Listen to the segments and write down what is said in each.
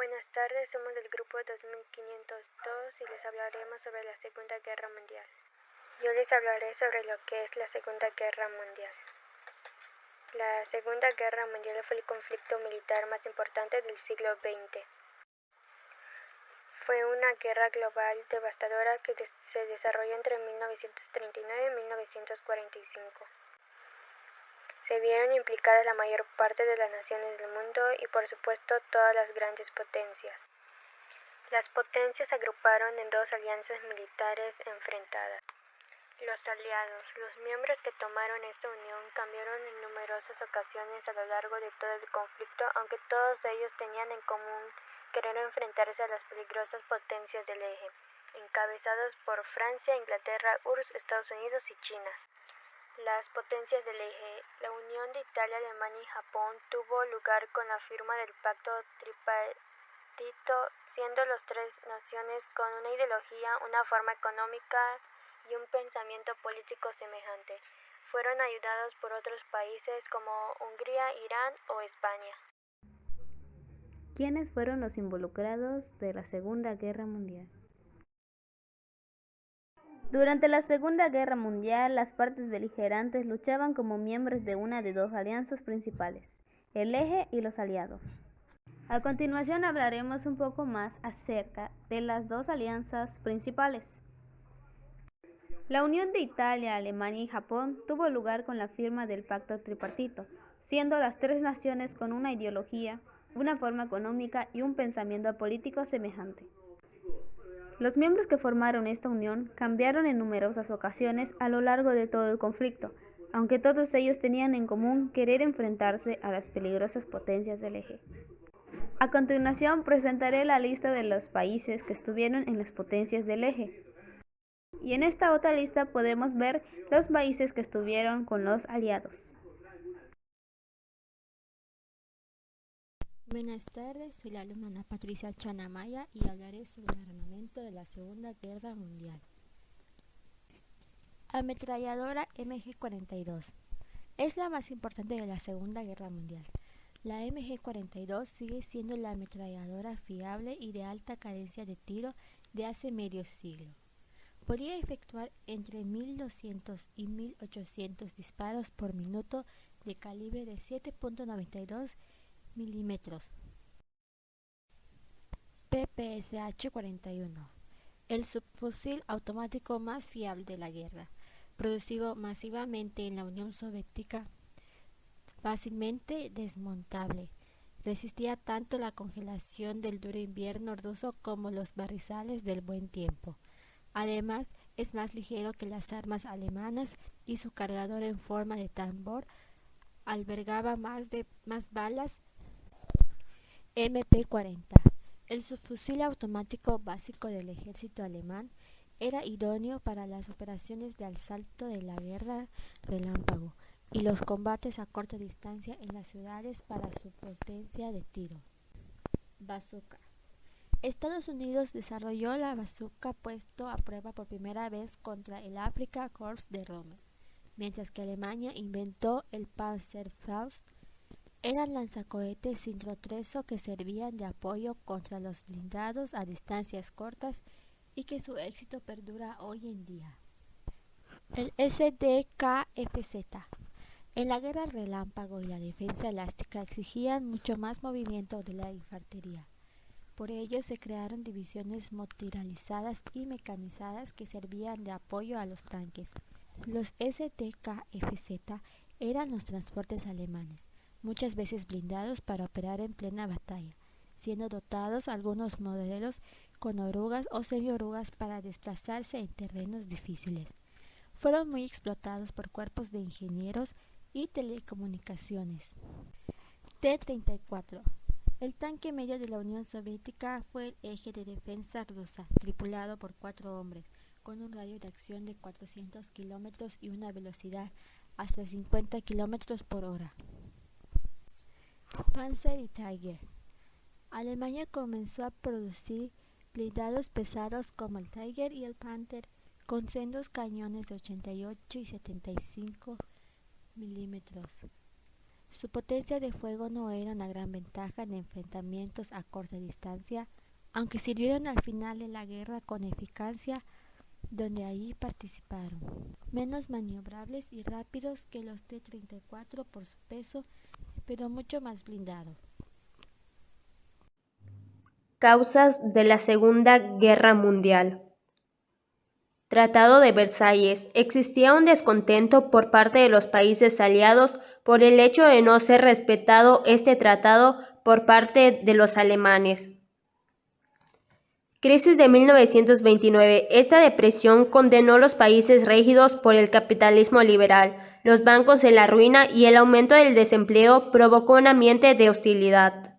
Buenas tardes, somos del grupo 2502 y les hablaremos sobre la Segunda Guerra Mundial. Yo les hablaré sobre lo que es la Segunda Guerra Mundial. La Segunda Guerra Mundial fue el conflicto militar más importante del siglo XX. Fue una guerra global devastadora que se desarrolló entre 1939 y 1945. Se vieron implicadas la mayor parte de las naciones del mundo y por supuesto todas las grandes potencias. Las potencias se agruparon en dos alianzas militares enfrentadas. Los aliados, los miembros que tomaron esta unión cambiaron en numerosas ocasiones a lo largo de todo el conflicto, aunque todos ellos tenían en común querer enfrentarse a las peligrosas potencias del eje, encabezados por Francia, Inglaterra, URSS, Estados Unidos y China. Las potencias del eje, la unión de Italia, Alemania y Japón, tuvo lugar con la firma del pacto tripartito, siendo las tres naciones con una ideología, una forma económica y un pensamiento político semejante. Fueron ayudados por otros países como Hungría, Irán o España. ¿Quiénes fueron los involucrados de la Segunda Guerra Mundial? Durante la Segunda Guerra Mundial, las partes beligerantes luchaban como miembros de una de dos alianzas principales, el Eje y los Aliados. A continuación hablaremos un poco más acerca de las dos alianzas principales. La unión de Italia, Alemania y Japón tuvo lugar con la firma del pacto tripartito, siendo las tres naciones con una ideología, una forma económica y un pensamiento político semejante. Los miembros que formaron esta unión cambiaron en numerosas ocasiones a lo largo de todo el conflicto, aunque todos ellos tenían en común querer enfrentarse a las peligrosas potencias del eje. A continuación presentaré la lista de los países que estuvieron en las potencias del eje. Y en esta otra lista podemos ver los países que estuvieron con los aliados. Buenas tardes, soy la alumna Patricia Chanamaya y hablaré sobre el armamento de la Segunda Guerra Mundial. Ametralladora MG-42 es la más importante de la Segunda Guerra Mundial. La MG-42 sigue siendo la ametralladora fiable y de alta cadencia de tiro de hace medio siglo. Podía efectuar entre 1200 y 1800 disparos por minuto de calibre de 7.92 milímetros. PPSH-41, el subfusil automático más fiable de la guerra, producido masivamente en la Unión Soviética, fácilmente desmontable. Resistía tanto la congelación del duro invierno ruso como los barrizales del buen tiempo. Además, es más ligero que las armas alemanas y su cargador en forma de tambor albergaba más balas MP-40. El subfusil automático básico del ejército alemán era idóneo para las operaciones de asalto de la guerra relámpago y los combates a corta distancia en las ciudades para su potencia de tiro. Bazooka. Estados Unidos desarrolló la bazooka puesto a prueba por primera vez contra el Afrika Korps de Rommel, mientras que Alemania inventó el Panzerfaust. Eran lanzacohetes sin rotreso que servían de apoyo contra los blindados a distancias cortas y que su éxito perdura hoy en día. El SDKFZ. En la guerra relámpago y la defensa elástica exigían mucho más movimiento de la infantería. Por ello se crearon divisiones motorizadas y mecanizadas que servían de apoyo a los tanques. Los SDKFZ eran los transportes alemanes, muchas veces blindados para operar en plena batalla, siendo dotados algunos modelos con orugas o semiorugas para desplazarse en terrenos difíciles. Fueron muy explotados por cuerpos de ingenieros y telecomunicaciones. T-34. El tanque medio de la Unión Soviética fue el eje de defensa rusa, tripulado por 4 hombres, con un radio de acción de 400 kilómetros y una velocidad hasta 50 kilómetros por hora. Panzer y Tiger. Alemania comenzó a producir blindados pesados como el Tiger y el Panther, con sendos cañones de 88 y 75 milímetros. Su potencia de fuego no era una gran ventaja en enfrentamientos a corta distancia, aunque sirvieron al final de la guerra con eficacia donde allí participaron. Menos maniobrables y rápidos que los T-34 por su peso, pero mucho más blindados. Causas de la Segunda Guerra Mundial. Tratado de Versalles. Existía un descontento por parte de los países aliados por el hecho de no ser respetado este tratado por parte de los alemanes. Crisis de 1929. Esta depresión condenó los países regidos por el capitalismo liberal, los bancos en la ruina y el aumento del desempleo provocó un ambiente de hostilidad.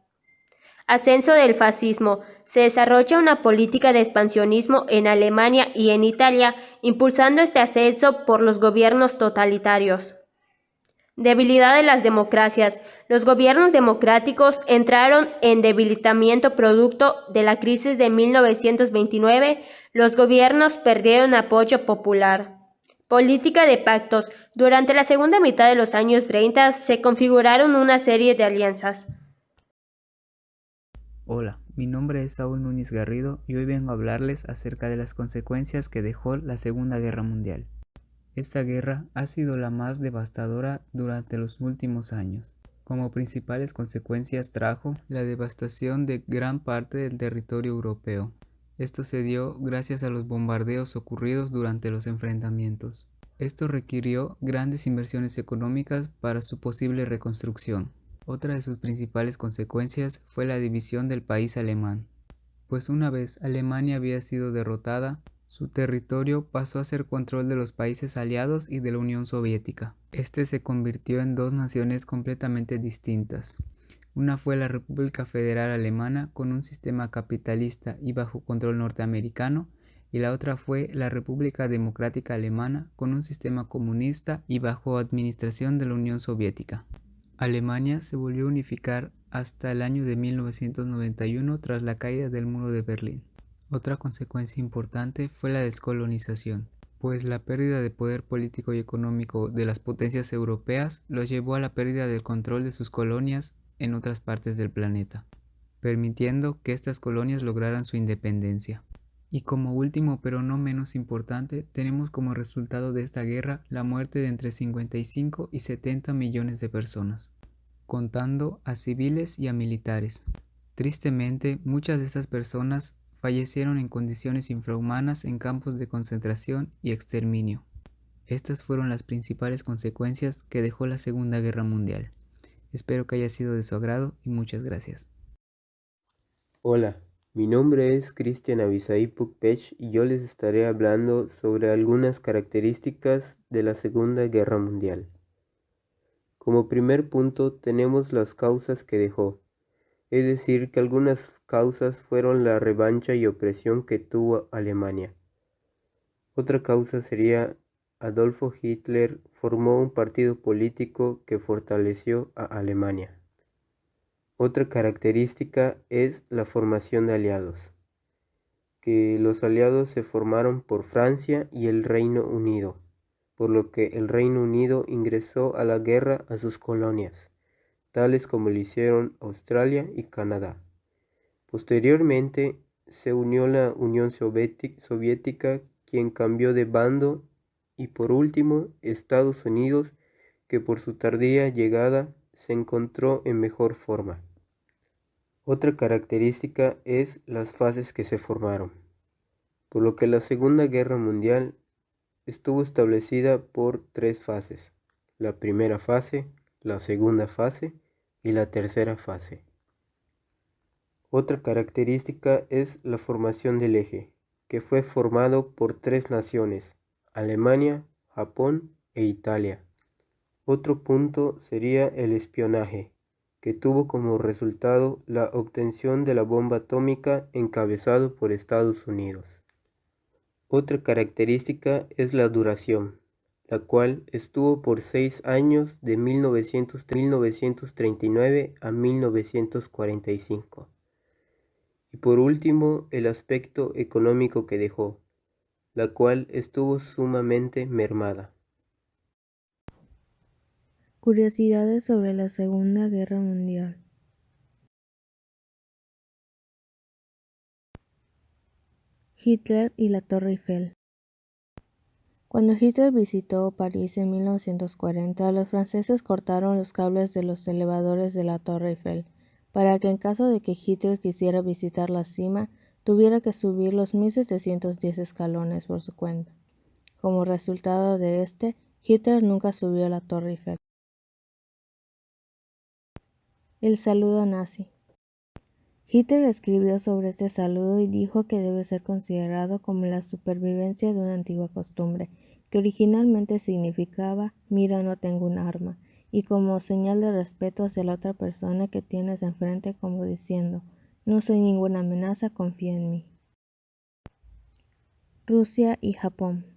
Ascenso del fascismo. Se desarrolla una política de expansionismo en Alemania y en Italia, impulsando este ascenso por los gobiernos totalitarios. Debilidad de las democracias. Los gobiernos democráticos entraron en debilitamiento producto de la crisis de 1929. Los gobiernos perdieron apoyo popular. Política de pactos. Durante la segunda mitad de los años 30 se configuraron una serie de alianzas. Hola, mi nombre es Saúl Núñez Garrido y hoy vengo a hablarles acerca de las consecuencias que dejó la Segunda Guerra Mundial. Esta guerra ha sido la más devastadora durante los últimos años. Como principales consecuencias trajo la devastación de gran parte del territorio europeo. Esto se dio gracias a los bombardeos ocurridos durante los enfrentamientos. Esto requirió grandes inversiones económicas para su posible reconstrucción. Otra de sus principales consecuencias fue la división del país alemán, pues una vez Alemania había sido derrotada, su territorio pasó a ser control de los países aliados y de la Unión Soviética. Este se convirtió en dos naciones completamente distintas. Una fue la República Federal Alemana con un sistema capitalista y bajo control norteamericano, y la otra fue la República Democrática Alemana con un sistema comunista y bajo administración de la Unión Soviética. Alemania se volvió a unificar hasta el año de 1991 tras la caída del muro de Berlín. Otra consecuencia importante fue la descolonización, pues la pérdida de poder político y económico de las potencias europeas los llevó a la pérdida del control de sus colonias en otras partes del planeta, permitiendo que estas colonias lograran su independencia. Y como último pero no menos importante, tenemos como resultado de esta guerra la muerte de entre 55 y 70 millones de personas, contando a civiles y a militares. Tristemente, muchas de estas personas fallecieron en condiciones infrahumanas en campos de concentración y exterminio. Estas fueron las principales consecuencias que dejó la Segunda Guerra Mundial. Espero que haya sido de su agrado y muchas gracias. Hola. Mi nombre es Cristian Abisaí Pucpech y yo les estaré hablando sobre algunas características de la Segunda Guerra Mundial. Como primer punto tenemos las causas que dejó, es decir, que algunas causas fueron la revancha y opresión que tuvo Alemania. Otra causa sería Adolfo Hitler formó un partido político que fortaleció a Alemania. Otra característica es la formación de aliados, que los aliados se formaron por Francia y el Reino Unido, por lo que el Reino Unido ingresó a la guerra a sus colonias, tales como lo hicieron Australia y Canadá. Posteriormente se unió la Unión Soviética, quien cambió de bando, y por último Estados Unidos, que por su tardía llegada se encontró en mejor forma. Otra característica es las fases que se formaron, por lo que la Segunda Guerra Mundial estuvo establecida por 3 fases: la primera fase, la segunda fase y la tercera fase. Otra característica es la formación del eje, que fue formado por 3 naciones: Alemania, Japón e Italia. Otro punto sería el espionaje, que tuvo como resultado la obtención de la bomba atómica encabezado por Estados Unidos. Otra característica es la duración, la cual estuvo por 6 años de 1939 a 1945. Y por último, el aspecto económico que dejó, la cual estuvo sumamente mermada. Curiosidades sobre la Segunda Guerra Mundial. Hitler y la Torre Eiffel. Cuando Hitler visitó París en 1940, los franceses cortaron los cables de los elevadores de la Torre Eiffel, para que en caso de que Hitler quisiera visitar la cima, tuviera que subir los 1710 escalones por su cuenta. Como resultado de Hitler nunca subió a la Torre Eiffel. El saludo nazi. Hitler escribió sobre este saludo y dijo que debe ser considerado como la supervivencia de una antigua costumbre, que originalmente significaba «mira, no tengo un arma», y como señal de respeto hacia la otra persona que tienes enfrente, como diciendo «no soy ninguna amenaza, confía en mí». Rusia y Japón.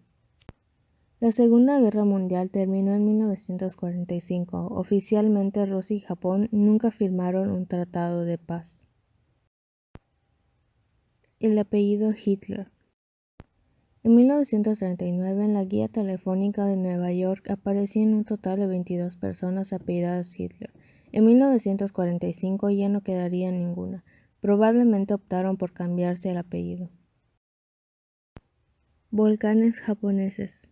La Segunda Guerra Mundial terminó en 1945. Oficialmente Rusia y Japón nunca firmaron un tratado de paz. El apellido Hitler. En 1939, en la guía telefónica de Nueva York aparecían un total de 22 personas apellidadas Hitler. En 1945 ya no quedaría ninguna. Probablemente optaron por cambiarse el apellido. Volcanes japoneses.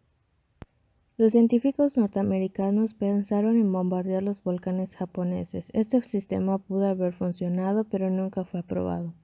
Los científicos norteamericanos pensaron en bombardear los volcanes japoneses. Este sistema pudo haber funcionado, pero nunca fue aprobado.